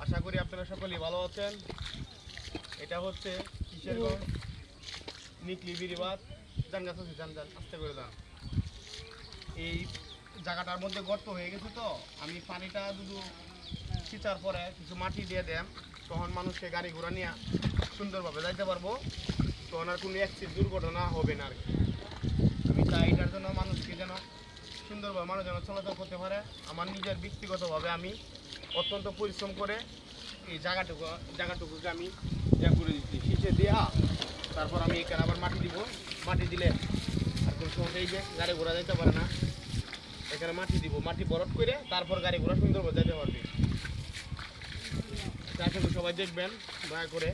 আশা করি আপনারা সকলেই ভালো আছেন। এটা হচ্ছে কিশোরগঞ্জ নিকলি বিরিবাদ। যান গাছ আছে, যান যান আস্তে করে যান। এই জায়গাটার মধ্যে গর্ত হয়ে গেছে, তো আমি পানিটা শুধু ছিঁচার পরে কিছু মাটি দিয়ে দেন, তখন মানুষকে গাড়ি ঘোড়া নিয়ে সুন্দরভাবে যাইতে পারবো, তখন আর কোনো অ্যাক্সিডেন্ট দুর্ঘটনা হবে না আর কি। আমি চাই এটার জন্য মানুষকে যেন সুন্দরভাবে মানুষ যেন চলাচল করতে পারে। আমার নিজের ব্যক্তিগতভাবে আমি অত্যন্ত পরিশ্রম করে এই জায়গাটুকুকে আমি ইয়া করে দিচ্ছি, শীষে দেওয়া। তারপর আমি এখানে আবার মাটি দিব। মাটি দিলে আর কোনো সময় এই যে গাড়ি ঘোড়া যেতে পারে না, এখানে মাটি দিব, মাটি বরফ করে তারপর গাড়ি ঘোড়া সুন্দরভাবে যেতে পারবে। আশা করি সবাই দেখবেন, দয়া করে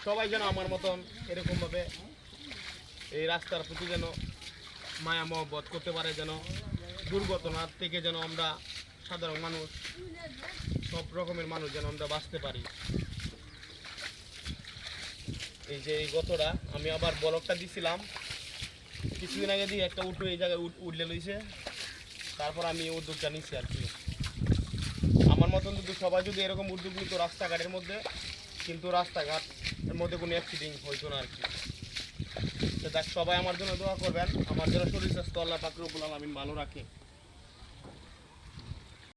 সবাই যেন আমার মতন এরকমভাবে এই রাস্তার প্রতি যেন মায়া মহব্বত করতে পারে, যেন দুর্ঘটনার থেকে যেন আমরা সাধারণ মানুষ, সব রকমের মানুষ যেন আমরা বাঁচতে পারি। এই যে এই গতটা আমি আবার ব্লকটা দিছিলাম কিছুদিন আগে, দিয়ে একটা উঠো এই জায়গায় উঠলে লইছে, তারপর আমি উদ্যোগটা নিচ্ছি আর কি। আমার মতন যদি সবাই যদি এরকম উদ্যোগ নিত রাস্তাঘাটের মধ্যে, কিন্তু রাস্তাঘাটের মধ্যে কোনো অ্যাক্সিডেন্ট হইতো না আর কি। তো দেখ, সবাই আমার জন্য দোয়া করবেন, আমার জন্য শরীর স্বাস্থ্য আল্লাহ পাক রব্বুল আলামিন ভালো রাখে।